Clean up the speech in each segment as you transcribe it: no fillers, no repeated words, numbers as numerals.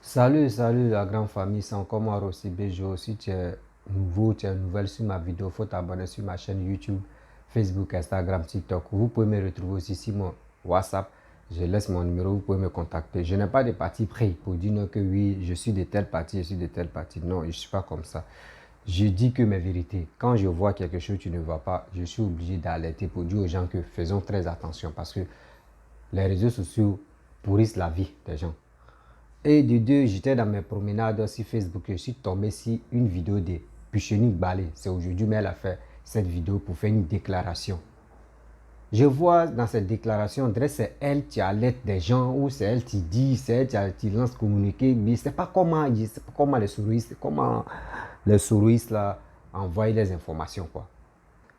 Salut la grande famille, c'est encore moi Rossi Bejo. Si tu es nouveau, tu es nouvelle sur ma vidéo, il faut t'abonner sur ma chaîne YouTube, Facebook, Instagram, TikTok. Vous pouvez me retrouver aussi sur mon WhatsApp. Je laisse mon numéro, vous pouvez me contacter. Je n'ai pas de parti pris pour dire non que oui, je suis de tel parti, je suis de tel parti. Non, je ne suis pas comme ça. Je dis que mes vérités. Quand je vois quelque chose que tu ne vois pas, je suis obligé d'alerter pour dire aux gens que faisons très attention parce que les réseaux sociaux pourrissent la vie des gens. Et de deux, j'étais dans mes promenades sur Facebook, je suis tombé sur une vidéo de Pucheni Balé. C'est aujourd'hui, mais elle a fait cette vidéo pour faire une déclaration. Je vois dans cette déclaration, on dirait que c'est elle qui alerte des gens, ou c'est elle qui dit, c'est elle qui lance communiqué, mais c'est pas comment les souristes là envoient les informations quoi.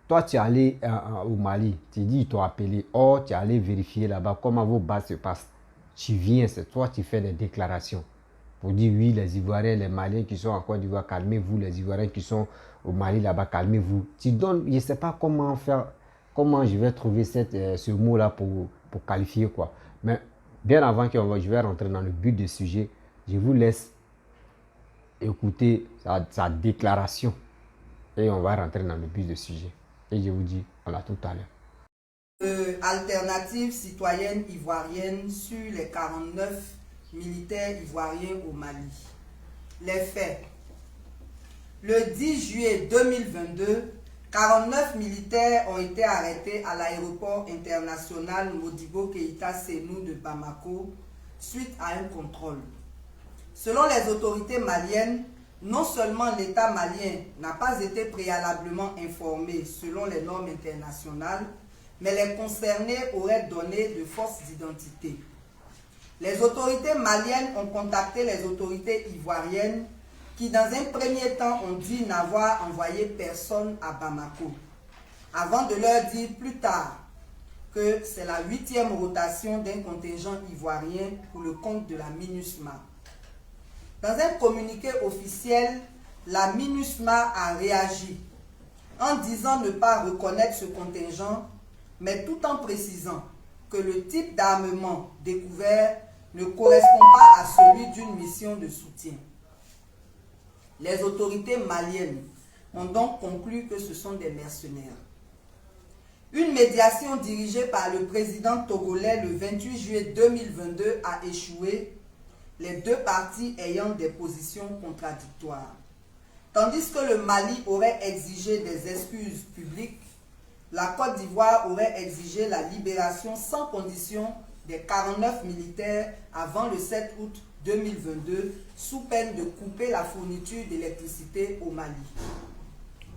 Toi, tu es allé au Mali, tu dis, ils t'ont appelé, or tu es allé vérifier là-bas comment vos bases se passent. Tu viens, c'est toi qui fais des déclarations pour dire oui, les Ivoiriens, les Maliens qui sont en Côte d'Ivoire, calmez-vous, les Ivoiriens qui sont au Mali là-bas, calmez-vous. Tu donnes, je ne sais pas comment faire, comment je vais trouver ce mot-là pour qualifier quoi. Mais bien avant que je vais rentrer dans le but du sujet, je vous laisse écouter sa déclaration et on va rentrer dans le but du sujet. Et je vous dis à tout à l'heure. Alternative citoyenne ivoirienne sur les 49 militaires ivoiriens au Mali. Les faits. Le 10 juillet 2022, 49 militaires ont été arrêtés à l'aéroport international Modibo Keïta Sénou de Bamako suite à un contrôle. Selon les autorités maliennes, non seulement l'État malien n'a pas été préalablement informé selon les normes internationales, mais les concernés auraient donné de fausses identités. Les autorités maliennes ont contacté les autorités ivoiriennes qui, dans un premier temps, ont dit n'avoir envoyé personne à Bamako, avant de leur dire plus tard que c'est la 8e rotation d'un contingent ivoirien pour le compte de la MINUSMA. Dans un communiqué officiel, la MINUSMA a réagi en disant ne pas reconnaître ce contingent, mais tout en précisant que le type d'armement découvert ne correspond pas à celui d'une mission de soutien. Les autorités maliennes ont donc conclu que ce sont des mercenaires. Une médiation dirigée par le président togolais le 28 juillet 2022 a échoué, les deux parties ayant des positions contradictoires. Tandis que le Mali aurait exigé des excuses publiques, la Côte d'Ivoire aurait exigé la libération sans condition des 49 militaires avant le 7 août 2022, sous peine de couper la fourniture d'électricité au Mali.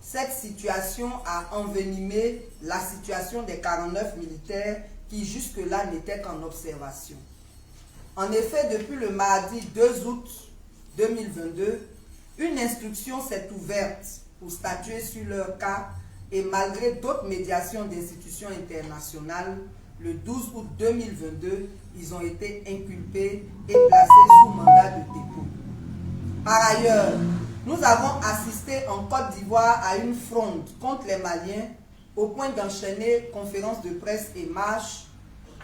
Cette situation a envenimé la situation des 49 militaires qui jusque-là n'étaient qu'en observation. En effet, depuis le mardi 2 août 2022, une instruction s'est ouverte pour statuer sur leur cas et malgré d'autres médiations d'institutions internationales, le 12 août 2022, ils ont été inculpés et placés sous mandat de dépôt. Par ailleurs, nous avons assisté en Côte d'Ivoire à une fronde contre les Maliens au point d'enchaîner conférences de presse et marches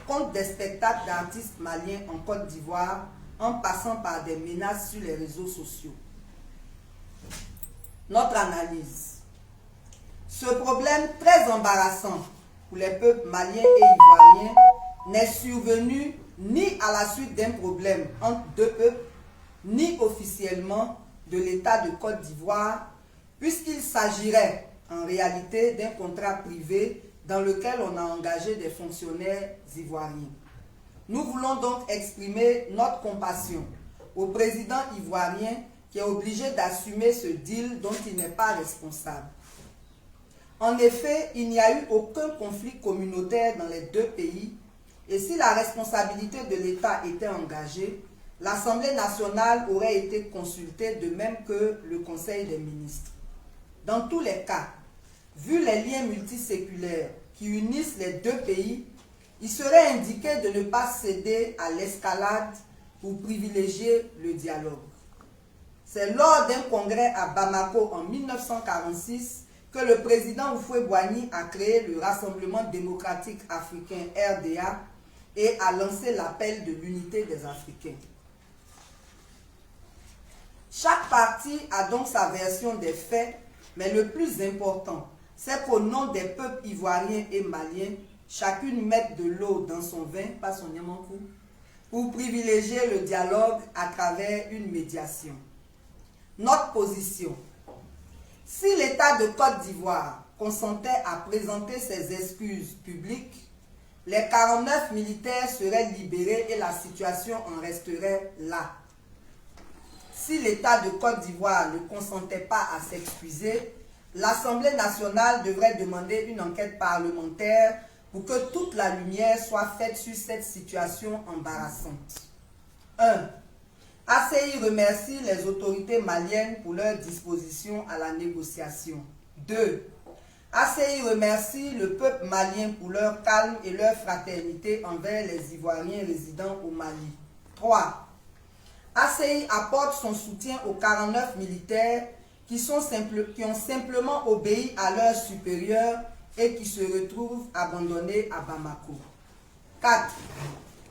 contre des spectacles d'artistes maliens en Côte d'Ivoire en passant par des menaces sur les réseaux sociaux. Notre analyse. Ce problème très embarrassant pour les peuples maliens et ivoiriens n'est survenu ni à la suite d'un problème entre deux peuples, ni officiellement de l'État de Côte d'Ivoire, puisqu'il s'agirait en réalité d'un contrat privé dans lequel on a engagé des fonctionnaires ivoiriens. Nous voulons donc exprimer notre compassion au président ivoirien qui est obligé d'assumer ce deal dont il n'est pas responsable. En effet, il n'y a eu aucun conflit communautaire dans les deux pays et si la responsabilité de l'État était engagée, l'Assemblée nationale aurait été consultée de même que le Conseil des ministres. Dans tous les cas, vu les liens multiséculaires qui unissent les deux pays, il serait indiqué de ne pas céder à l'escalade pour privilégier le dialogue. C'est lors d'un congrès à Bamako en 1946 que le président Houphouët-Boigny a créé le Rassemblement démocratique africain RDA et a lancé l'appel de l'unité des Africains. partie a donc sa version des faits, mais le plus important, c'est qu'au nom des peuples ivoiriens et maliens, chacune mette de l'eau dans son vin, pas son yamankou, pour privilégier le dialogue à travers une médiation. Notre position. Si l'État de Côte d'Ivoire consentait à présenter ses excuses publiques, les 49 militaires seraient libérés et la situation en resterait là. Si l'État de Côte d'Ivoire ne consentait pas à s'excuser, l'Assemblée nationale devrait demander une enquête parlementaire pour que toute la lumière soit faite sur cette situation embarrassante. 1. ACI remercie les autorités maliennes pour leur disposition à la négociation. 2. ACI remercie le peuple malien pour leur calme et leur fraternité envers les Ivoiriens résidant au Mali. 3. ACI apporte son soutien aux 49 militaires qui ont simplement obéi à leurs supérieurs et qui se retrouvent abandonnés à Bamako. 4.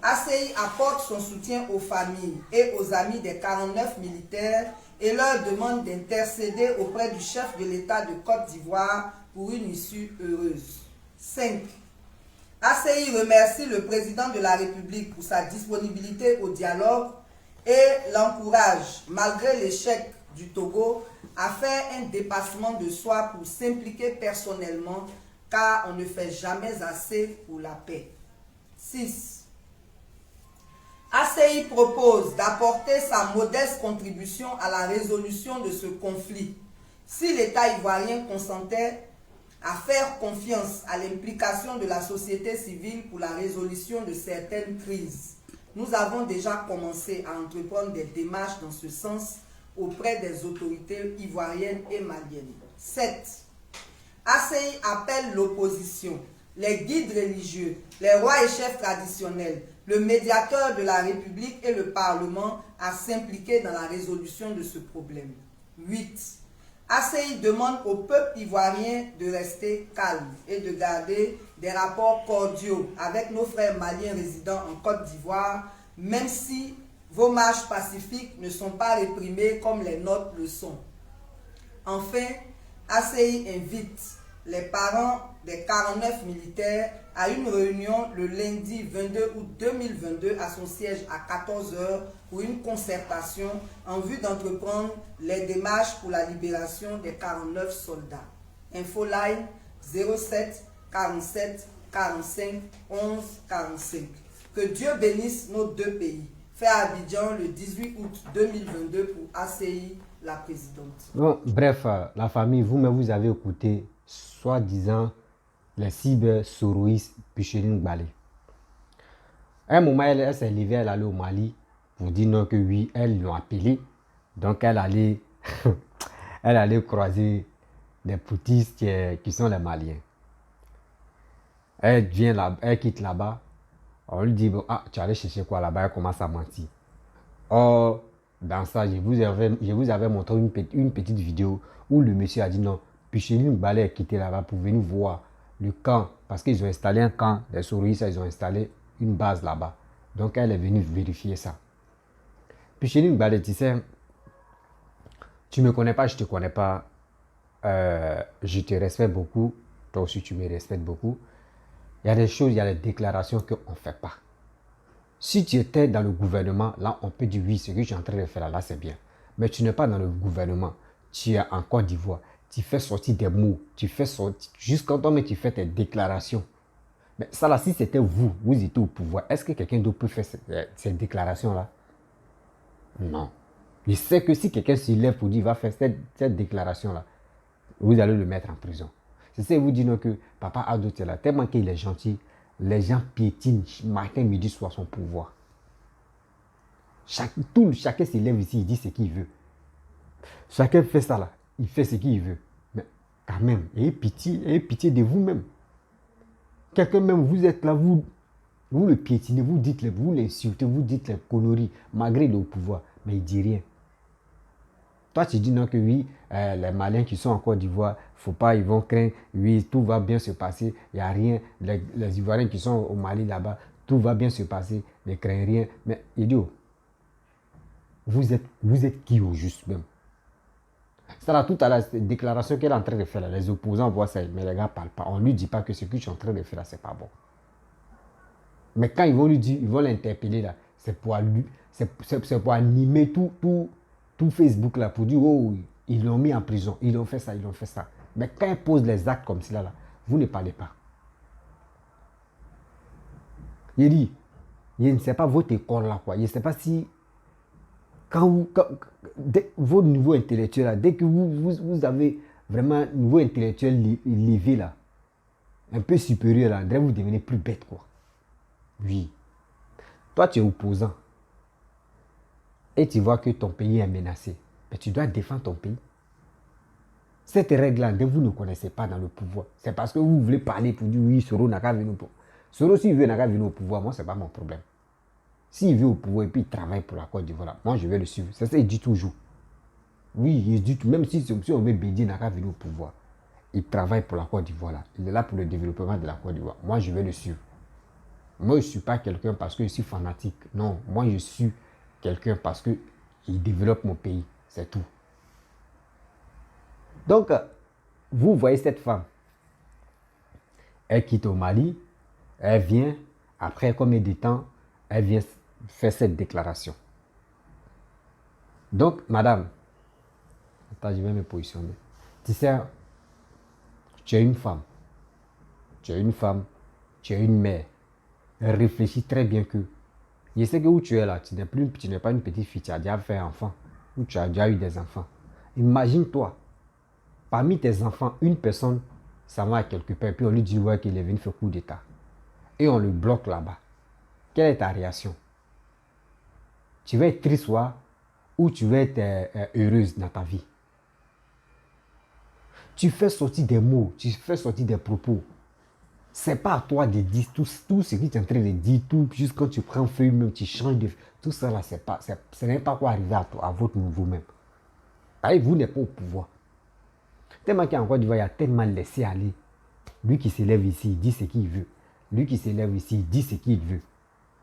ACI apporte son soutien aux familles et aux amis des 49 militaires et leur demande d'intercéder auprès du chef de l'État de Côte d'Ivoire pour une issue heureuse. 5. ACI remercie le président de la République pour sa disponibilité au dialogue et l'encourage, malgré l'échec du Togo, à faire un dépassement de soi pour s'impliquer personnellement, car on ne fait jamais assez pour la paix. 6. ACI propose d'apporter sa modeste contribution à la résolution de ce conflit. Si l'État ivoirien consentait à faire confiance à l'implication de la société civile pour la résolution de certaines crises, nous avons déjà commencé à entreprendre des démarches dans ce sens auprès des autorités ivoiriennes et maliennes. 7. ACI appelle l'opposition, les guides religieux, les rois et chefs traditionnels, le médiateur de la République et le Parlement à s'impliquer dans la résolution de ce problème. 8. ACI demande au peuple ivoirien de rester calme et de garder des rapports cordiaux avec nos frères maliens résidant en Côte d'Ivoire, même si vos marches pacifiques ne sont pas réprimées comme les nôtres le sont. Enfin, ACI invite les parents des 49 militaires à une réunion le lundi 22 août 2022 à son siège à 14 h pour une concertation en vue d'entreprendre les démarches pour la libération des 49 soldats. Infoline 07 47 45 11 45. Que Dieu bénisse nos deux pays. Fait à Abidjan le 18 août 2022 pour ACI, la présidente. Bon, bref, la famille, vous-même, vous avez écouté, soi-disant, les cyber-soroïstes Picheline Gbalé. À un moment, elle s'est levée, elle allait au Mali pour dire non que oui, elles l'ont appelée. Donc, elle allait, elle allait croiser des poutistes qui sont les Maliens. Elle vient là, elle quitte là-bas. On lui dit, bon, ah, tu allais chercher quoi là-bas? Elle commence à mentir. Or, dans ça, je vous avais montré une petite vidéo où le monsieur a dit non, Picheline Gbalé est quitté là-bas pour venir voir le camp, parce qu'ils ont installé un camp des souris, ils ont installé une base là-bas. Donc elle est venue vérifier ça. Picheline Gbalé, tu sais, tu ne me connais pas, je ne te connais pas, je te respecte beaucoup, toi aussi tu me respectes beaucoup. Il y a des choses, il y a des déclarations qu'on ne fait pas. Si tu étais dans le gouvernement, là on peut dire oui, ce que tu es en train de faire là, c'est bien. Mais tu n'es pas dans le gouvernement, tu es en Côte d'Ivoire. Tu fais sortir des mots, tu fais sortir, jusqu'à toi, mais tu fais tes déclarations. Mais ça là, si c'était vous, vous étiez au pouvoir, est-ce que quelqu'un d'autre peut faire ces déclarations-là? Non. Je sais que si quelqu'un se lève pour dire, va faire cette déclaration-là, vous allez le mettre en prison. C'est ça, vous dites que Papa Ado est là, tellement qu'il est gentil, les gens piétinent matin, midi, soir son pouvoir. Chacun se lève ici, il dit ce qu'il veut. Chacun fait ça là, il fait ce qu'il veut. Mais quand même, ayez pitié de vous-même. Quelqu'un même, vous êtes là, vous le piétinez, vous l'insultez, vous dites les conneries, malgré il est au pouvoir, mais il ne dit rien. Toi, tu dis non que oui, les Maliens qui sont en Côte d'Ivoire, faut pas, ils vont craindre, oui, tout va bien se passer, il n'y a rien. Les Ivoiriens qui sont au Mali là-bas, tout va bien se passer, ne craignent rien. Mais idiot, vous êtes qui au juste même? Ça là, tout à la déclaration qu'elle est en train de faire là, les opposants voient ça, mais les gars ne parlent pas. On ne lui dit pas que ce que tu es en train de faire là, c'est pas bon. Mais quand ils vont lui dire, ils vont l'interpeller là, c'est pour animer tout Facebook là, pour dire, oh, ils l'ont mis en prison, ils ont fait ça, ils ont fait ça. Mais quand ils posent les actes comme cela là, vous ne parlez pas. Il dit, je ne sais pas votre école là, quoi. Je ne sais pas si, votre niveau intellectuel là, dès que vous avez vraiment un niveau intellectuel élevé là, un peu supérieur là, vous devenez plus bête, quoi. Oui. Toi, tu es opposant. Et tu vois que ton pays est menacé. Mais tu dois défendre ton pays. Cette règle-là, vous ne connaissez pas dans le pouvoir. C'est parce que vous voulez parler pour dire oui, Soro n'a qu'à venir au pouvoir. Soro, s'il veut n'a qu'à venir au pouvoir, moi, ce n'est pas mon problème. S'il veut au pouvoir et puis il travaille pour la Côte d'Ivoire, moi, je vais le suivre. C'est ça, il dit toujours. Oui, il dit tout. Même si on veut Bédi n'a qu'à venir au pouvoir, il travaille pour la Côte d'Ivoire. Il est là pour le développement de la Côte d'Ivoire. Moi, je vais le suivre. Moi, je ne suis pas quelqu'un parce que je suis fanatique. Non, moi, je suis quelqu'un parce qu'il développe mon pays. C'est tout. Donc, vous voyez cette femme. Elle quitte au Mali. Elle vient. Après combien de temps, elle vient faire cette déclaration. Donc, madame. Attends, je vais me positionner. Tu sais, tu es une femme. Tu es une femme. Tu es une mère. Réfléchis très bien que je sais que où tu es là, tu n'es pas une petite fille, tu as déjà fait un enfant, ou tu as déjà eu des enfants. Imagine-toi, parmi tes enfants, une personne s'en va à quelque part, puis on lui dit ouais, qu'il est venu faire coup d'état. Et on le bloque là-bas. Quelle est ta réaction? Tu vas être triste ou tu vas être heureuse dans ta vie? Tu fais sortir des mots, tu fais sortir des propos. C'est pas à toi de dire tout ce que tu es en train de dire, tout, juste quand tu prends feuille même, tu changes de... Tout ça là, ce n'est pas quoi arriver à votre niveau même. Allez, vous n'êtes pas au pouvoir. Tellement qu'en Côte d'Ivoire, il y a tellement laissé aller. Lui qui s'élève ici, il dit ce qu'il veut. Lui qui s'élève ici, il dit ce qu'il veut.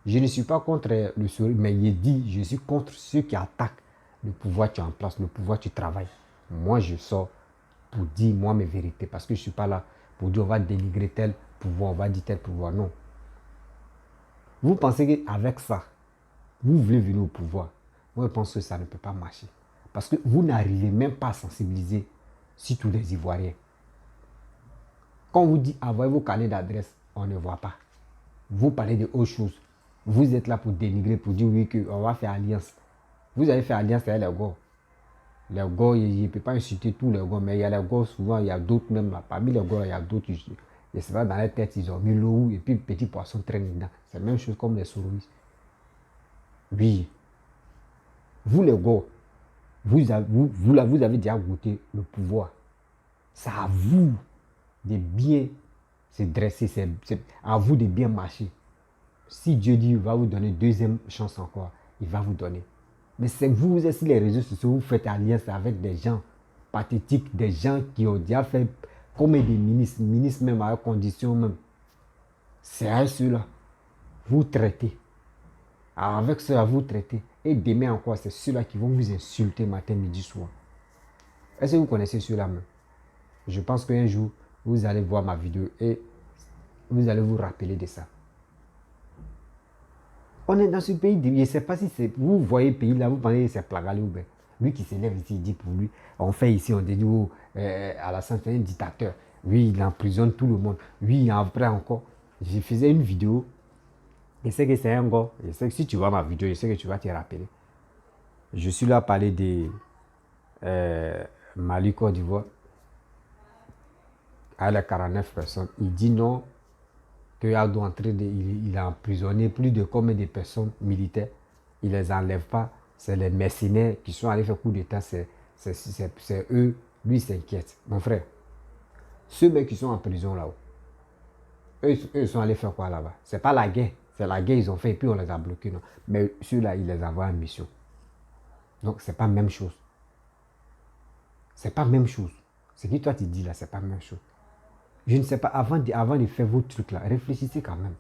Je ne suis pas contre le sourire, mais il dit, je suis contre ceux qui attaquent le pouvoir que tu es en place, le pouvoir que tu travailles. Moi, je sors pour dire moi mes vérités, parce que je ne suis pas là pour dire on va dénigrer tel pouvoir, on va dire tel pouvoir. Non. Vous pensez qu'avec ça, vous voulez venir au pouvoir. Moi, je pense que ça ne peut pas marcher. Parce que vous n'arrivez même pas à sensibiliser surtout les Ivoiriens. Quand on vous dit envoyez vos carnets d'adresse, on ne voit pas. Vous parlez de autre chose. Vous êtes là pour dénigrer, pour dire oui, qu'on va faire alliance. Vous avez fait alliance avec les gars. Les gars, je ne peux pas insulter tous les gars, mais il y a les gars, souvent, il y a d'autres même là. Parmi les gars, il y a d'autres. Je ne sais pas, dans la tête, ils ont mis l'eau et puis petit poisson traîne dedans. C'est la même chose comme les souris. Oui. Vous, les gars, vous avez déjà goûté le pouvoir. C'est à vous de bien se dresser, c'est à vous de bien marcher. Si Dieu dit qu'il va vous donner une deuxième chance encore, il va vous donner. Mais c'est vous êtes sur les réseaux sociaux, vous faites alliance avec des gens pathétiques, des gens qui ont déjà fait comme des ministres même à condition même. C'est à ceux-là. Vous traitez. Alors avec cela, vous traitez. Et demain encore, c'est ceux-là qui vont vous insulter matin, midi, soir. Est-ce que vous connaissez ceux-là même? Je pense qu'un jour, vous allez voir ma vidéo et vous allez vous rappeler de ça. On est dans ce pays, je ne sais pas si c'est... Vous voyez le pays là, vous pensez que c'est Plagalé ou bien. Lui qui s'élève ici, il dit pour lui, on fait ici, on dit oh, Alassane c'est un dictateur. Oui, il emprisonne tout le monde. Oui, après encore, je faisais une vidéo. Je sais que c'est un gars. Je sais que si tu vois ma vidéo, je sais que tu vas te rappeler. Je suis là à parler de Mali, Côte d'Ivoire. À les 49 personnes. Il dit non, qu'il a il a emprisonné plus de combien de personnes militaires. Il ne les enlève pas. C'est les mercenaires qui sont allés faire coup d'état. C'est eux. Lui, il s'inquiète. Mon frère, ceux mecs qui sont en prison là-haut, eux, ils sont allés faire quoi là-bas? C'est pas la guerre. C'est la guerre qu'ils ont fait et puis on les a bloqués. Non. Mais ceux-là, ils les envoient en mission. Donc, c'est pas la même chose. C'est pas la même chose. Ce que toi, tu dis là, c'est pas la même chose. Je ne sais pas, avant de faire vos trucs là, réfléchissez quand même.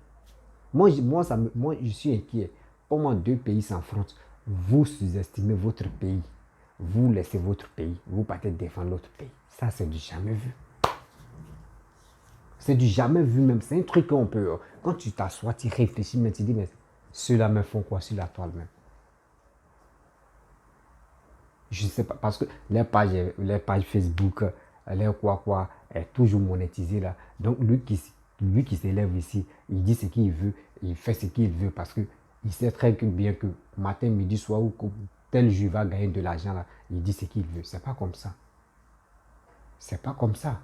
Moi, je suis inquiet. Comment deux pays s'affrontent? Vous sous-estimez votre pays. vous laissez votre pays, vous partez défendre l'autre pays. Ça, c'est du jamais vu. C'est du jamais vu même. C'est un truc qu'on peut... Quand tu t'assois, tu réfléchis, mais tu dis, mais ceux-là me font quoi sur la toile même? Je ne sais pas, parce que les pages Facebook, les quoi, est toujours monétisées là. Donc, lui qui s'élève ici, il dit ce qu'il veut, il fait ce qu'il veut parce qu'il sait très bien que matin, midi, soir, ou tel jour va gagner de l'argent là, il dit ce qu'il veut. C'est pas comme ça. C'est pas comme ça.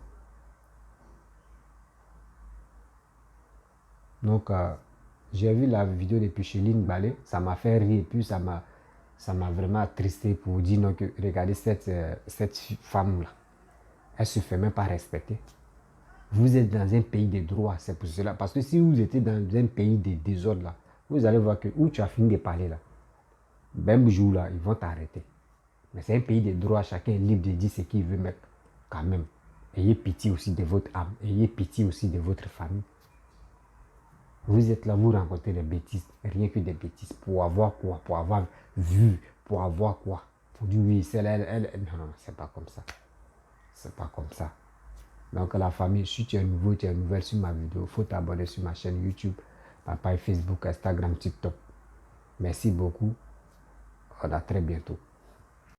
Donc, j'ai vu la vidéo de Picheline Balé, ça m'a fait rire et puis ça m'a vraiment attristé pour vous dire non, que regardez cette femme-là. Elle se fait même pas respecter. Vous êtes dans un pays de droit, c'est pour cela. Parce que si vous étiez dans un pays de désordre là, vous allez voir que où tu as fini de parler là, même jour là, ils vont t'arrêter. Mais c'est un pays de droit, chacun est libre de dire ce qu'il veut, mais quand même, ayez pitié aussi de votre âme, ayez pitié aussi de votre famille. Vous êtes là, vous rencontrez des bêtises, rien que des bêtises. Pour avoir quoi? Pour avoir vu, pour avoir quoi? Pour dire oui, c'est elle. Non, c'est pas comme ça. C'est pas comme ça. Donc la famille, si tu es nouveau, tu es nouvelle sur ma vidéo, il faut t'abonner sur ma chaîne YouTube, ma page Facebook, Instagram, TikTok. Merci beaucoup. À très bientôt.